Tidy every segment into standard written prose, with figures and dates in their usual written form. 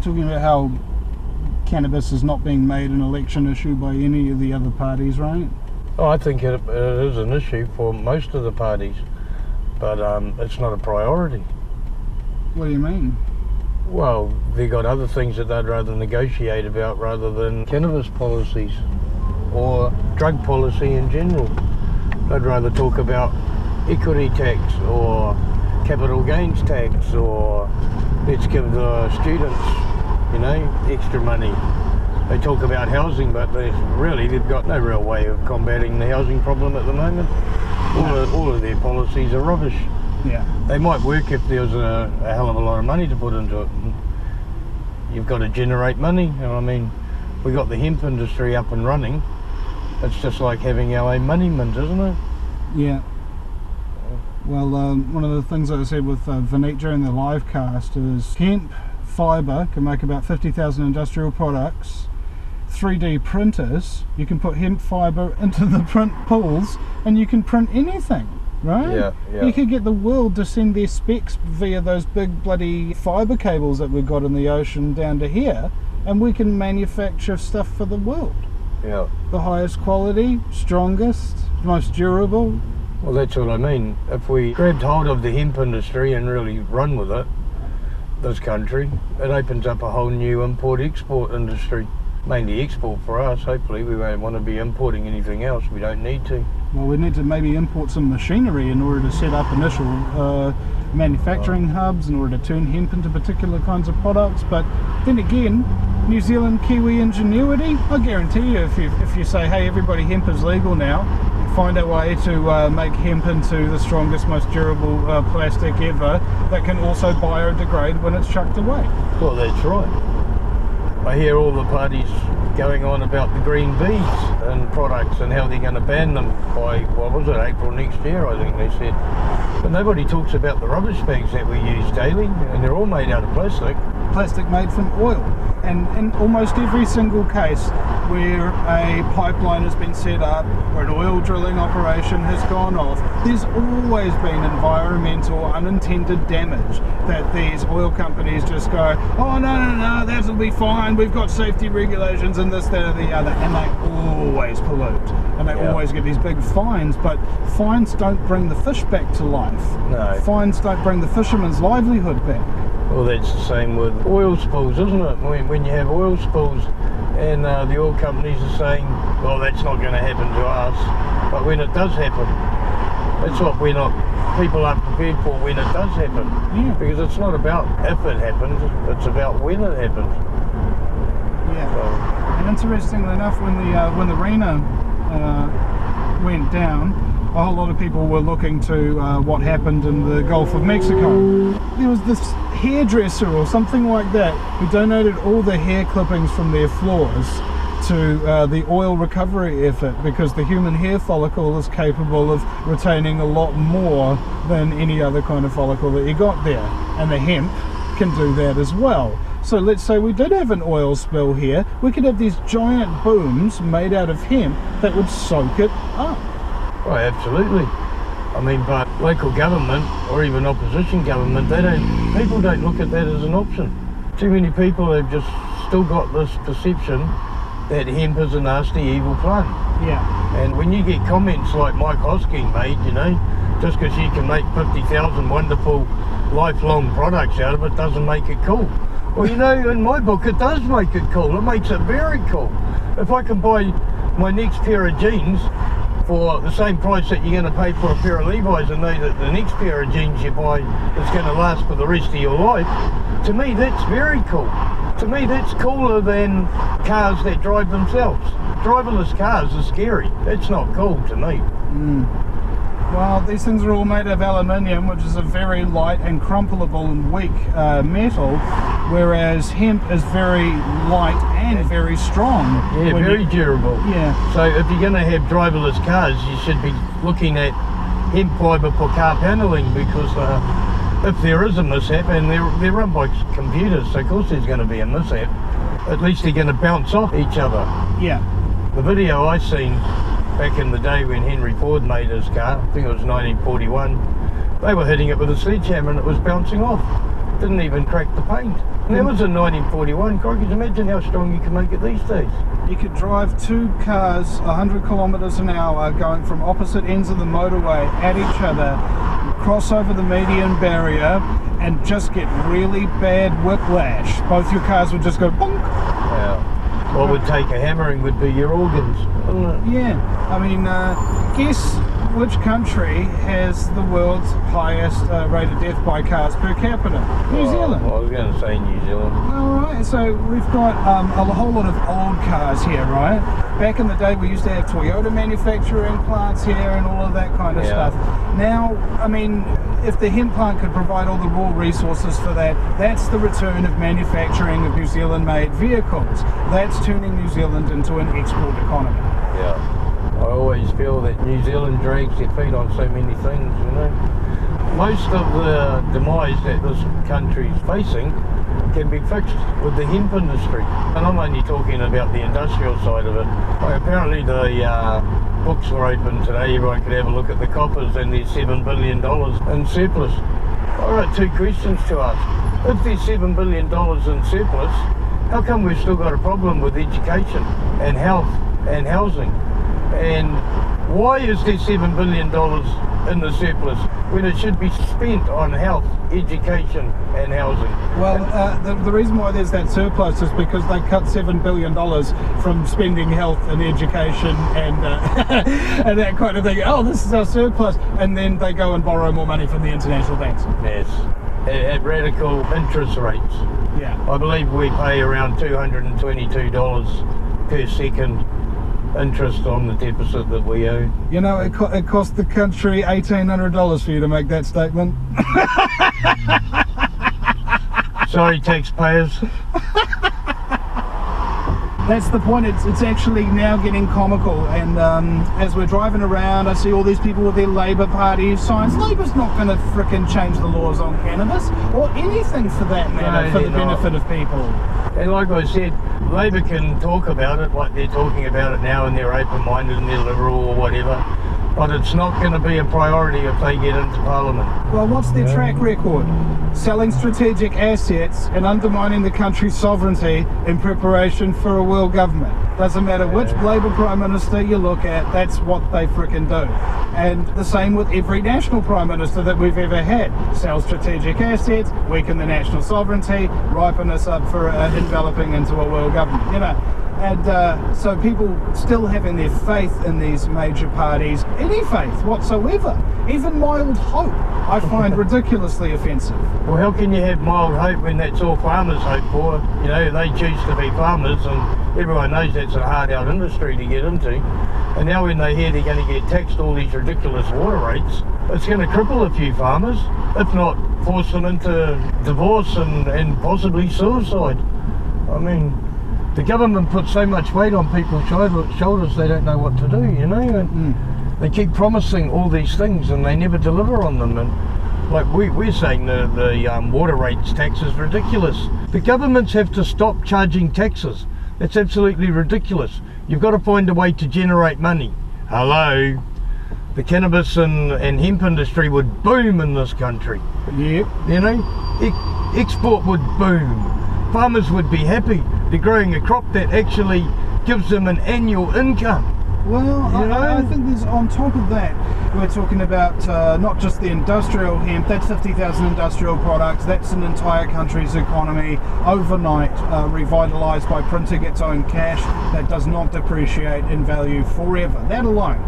talking about how cannabis is not being made an election issue by any of the other parties, right? Oh, I think it is an issue for most of the parties, but it's not a priority. What do you mean? Well, they've got other things that they'd rather negotiate about rather than cannabis policies or drug policy in general. They'd rather talk about equity tax or capital gains tax, or let's give the students, you know, extra money. They talk about housing, but they've got no real way of combating the housing problem at the moment. All of their policies are rubbish. Yeah. They might work if there was a hell of a lot of money to put into it. You've got to generate money. You know, I mean, we got the hemp industry up and running. It's just like having our own money mint, isn't it? Yeah. Well, one of the things that I said with Vineet during the live cast is hemp fibre can make about 50,000 industrial products. 3D printers, you can put hemp fibre into the print pools and you can print anything, right? Yeah. You could get the world to send their specs via those big bloody fibre cables that we've got in the ocean down to here, and we can manufacture stuff for the world. Yeah. The highest quality, strongest, most durable. Well, that's what I mean. If we grabbed hold of the hemp industry and really run with it, this country, it opens up a whole new import-export industry. Mainly export for us, hopefully. We won't want to be importing anything else. We don't need to. Well, we need to maybe import some machinery in order to set up initial manufacturing hubs, in order to turn hemp into particular kinds of products. But then again, New Zealand Kiwi ingenuity, I guarantee you, if you say, hey, everybody, hemp is legal now, find a way to make hemp into the strongest, most durable plastic ever that can also biodegrade when it's chucked away. Well, that's right. I hear all the parties going on about the green bees and products and how they're going to ban them by, what was it, April next year, I think they said. But nobody talks about the rubbish bags that we use daily, and they're all made out of plastic. Plastic made from oil. And in almost every single case where a pipeline has been set up or an oil drilling operation has gone off, there's always been environmental unintended damage that these oil companies just go, oh no, that'll be fine, we've got safety regulations and this, that, or the other, and they always pollute. And they always get these big fines, but fines don't bring the fish back to life. No. Fines don't bring the fisherman's livelihood back. Well, that's the same with oil spills, isn't it? When you have oil spills and the oil companies are saying, well, that's not going to happen to us. But when it does happen, that's what people aren't prepared for when it does happen. Yeah. Because it's not about if it happens, it's about when it happens. Yeah. So, and interestingly enough, when the Rena went down, a whole lot of people were looking to what happened in the Gulf of Mexico. There was this hairdresser or something like that who donated all the hair clippings from their floors to the oil recovery effort, because the human hair follicle is capable of retaining a lot more than any other kind of follicle that you got there, and the hemp can do that as well. So let's say we did have an oil spill here, we could have these giant booms made out of hemp that would soak it up. oh, absolutely. I mean, but local government or even opposition government, people don't look at that as an option. Too many people have just still got this perception that hemp is a nasty, evil plant. Yeah. And when you get comments like Mike Hosking made, you know, just because you can make 50,000 wonderful lifelong products out of it doesn't make it cool. Well, you know, in my book it does make it cool. It makes it very cool. If I can buy my next pair of jeans for the same price that you're going to pay for a pair of Levi's, and know that the next pair of jeans you buy is going to last for the rest of your life, to me that's very cool. To me that's cooler than cars that drive themselves. Driverless cars are scary. That's not cool to me. Well, these things are all made of aluminium, which is a very light and crumpleable and weak metal, whereas hemp is very light and very strong. Yeah, very durable. Yeah. So if you're going to have driverless cars, you should be looking at hemp fibre for car panelling, because if there is a mishap, and they're run by computers, so of course there's going to be a mishap, at least they're going to bounce off each other. Yeah. The video I seen back in the day when Henry Ford made his car, I think it was 1941, they were hitting it with a sledgehammer and it was bouncing off. didn't even crack the paint. And that was in 1941. Crikey, imagine how strong you can make it these days. You could drive 2 cars 100 kilometres an hour going from opposite ends of the motorway at each other, cross over the median barrier, and just get really bad whiplash. Both your cars would just go bonk. Yeah. What would take a hammering would be your organs, wouldn't it? Yeah. I mean, guess which country has the world's highest rate of death by cars per capita? New Zealand. I was going to say New Zealand. Alright, so we've got a whole lot of old cars here, right? Back in the day we used to have Toyota manufacturing plants here and all of that kind of stuff. Now, I mean, if the hemp plant could provide all the raw resources for that, that's the return of manufacturing of New Zealand-made vehicles. That's turning New Zealand into an export economy. Yeah. I always feel that New Zealand drags their feet on so many things, you know. Most of the demise that this country's facing can be fixed with the hemp industry. And I'm only talking about the industrial side of it. Apparently the books were open today, everyone could have a look at the coppers, and there's $7 billion in surplus. I got 2 questions to ask. If there's $7 billion in surplus, how come we've still got a problem with education and health and housing? And why is there $7 billion in the surplus when it should be spent on health, education and housing? Well, the reason why there's that surplus is because they cut $7 billion from spending health and education and and that kind of thing. Oh, this is our surplus, and then they go and borrow more money from the international banks. Yes, at radical interest rates. Yeah, I believe we pay around $222 per second interest on the deficit that we owe. You know, it cost the country $1,800 for you to make that statement. Sorry, taxpayers. That's the point. It's actually now getting comical, and as we're driving around, I see all these people with their Labour Party signs. Labour's not going to frickin' change the laws on cannabis, or anything for that matter, for the benefit of people. And like I said, Labour can talk about it like they're talking about it now, and they're open-minded and they're liberal or whatever, but it's not going to be a priority if they get into Parliament. Well, what's their track record? Selling strategic assets and undermining the country's sovereignty in preparation for a world government. Doesn't matter which Labour Prime Minister you look at, that's what they frickin' do. And the same with every national Prime Minister that we've ever had. Sell strategic assets, weaken the national sovereignty, ripen us up for enveloping into a world government, you know. And so people still having their faith in these major parties, any faith whatsoever, even mild hope, I find ridiculously offensive. Well, how can you have mild hope when that's all farmers hope for? You know, they choose to be farmers, and everyone knows that's a hard out industry to get into. And now when they hear they're going to get taxed all these ridiculous water rates, it's going to cripple a few farmers, if not force them into divorce and possibly suicide. I mean, the government puts so much weight on people's shoulders they don't know what to do, you know, and they keep promising all these things and they never deliver on them. And like we're saying the water rates tax is ridiculous. The governments have to stop charging taxes. That's absolutely ridiculous. You've got to find a way to generate money. Hello? The cannabis and hemp industry would boom in this country. Yep. You know, export would boom. Farmers would be happy. They're growing a crop that actually gives them an annual income. Well, I think there's, on top of that, we're talking about not just the industrial hemp, that's 50,000 industrial products, that's an entire country's economy overnight revitalised by printing its own cash that does not depreciate in value forever. That alone.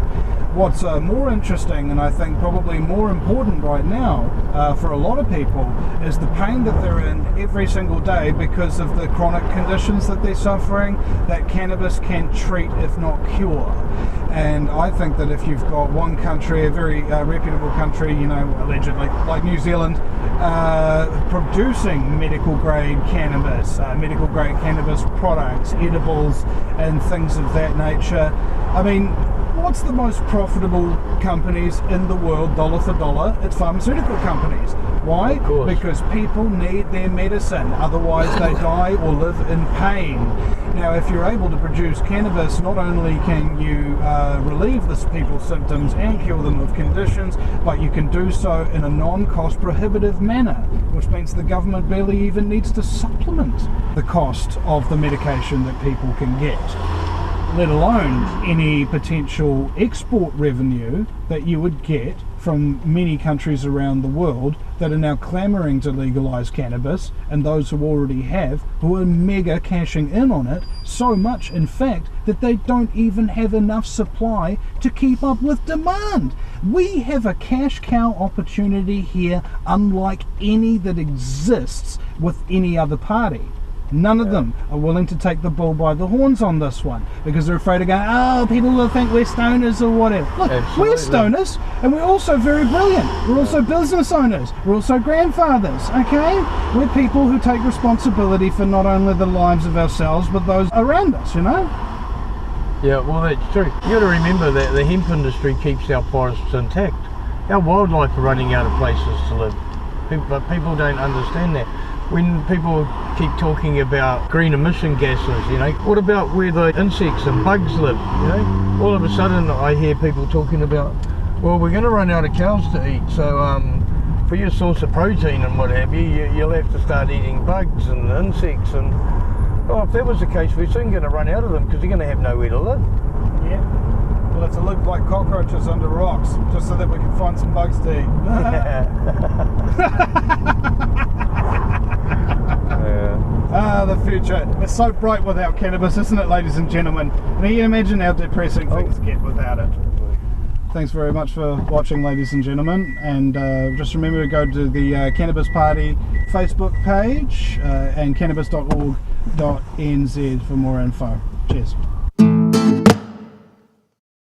What's more interesting, and I think probably more important right now for a lot of people, is the pain that they're in every single day because of the chronic conditions that they're suffering that cannabis can treat, if not cure. And I think that if you've got one country, a very reputable country, you know, allegedly, like New Zealand, producing medical grade cannabis products, edibles, and things of that nature, I mean, what's the most profitable companies in the world, dollar for dollar? It's pharmaceutical companies. Why? Of course. Because people need their medicine, otherwise they die or live in pain. Now, if you're able to produce cannabis, not only can you relieve the people's symptoms and cure them of conditions, but you can do so in a non-cost prohibitive manner, which means the government barely even needs to supplement the cost of the medication that people can get, let alone any potential export revenue that you would get from many countries around the world that are now clamoring to legalise cannabis, and those who already have, who are mega cashing in on it, so much in fact that they don't even have enough supply to keep up with demand. We have a cash cow opportunity here unlike any that exists with any other party. None of them are willing to take the bull by the horns on this one because they're afraid of going, oh, people will think we're stoners or whatever. Look, Absolutely. we're stoners, and we're also very brilliant. We're also business owners. We're also grandfathers, okay? We're people who take responsibility for not only the lives of ourselves, but those around us, you know? Yeah, well, that's true. You got to remember that the hemp industry keeps our forests intact. Our wildlife are running out of places to live, but people don't understand that. When people keep talking about green emission gases, you know, what about where the insects and bugs live, you know? All of a sudden I hear people talking about, well, we're going to run out of cows to eat, so for your source of protein and what have you, you'll have to start eating bugs and insects, and oh, if that was the case, we're soon going to run out of them because you're going to have nowhere to live. Yeah. Well, it's to live like cockroaches under rocks, just so that we can find some bugs to eat. The future. It's so bright without cannabis, isn't it, ladies and gentlemen? And you can imagine how depressing things get without it. Thanks very much for watching, ladies and gentlemen, and just remember to go to the Cannabis Party Facebook page and cannabis.org.nz for more info. Cheers.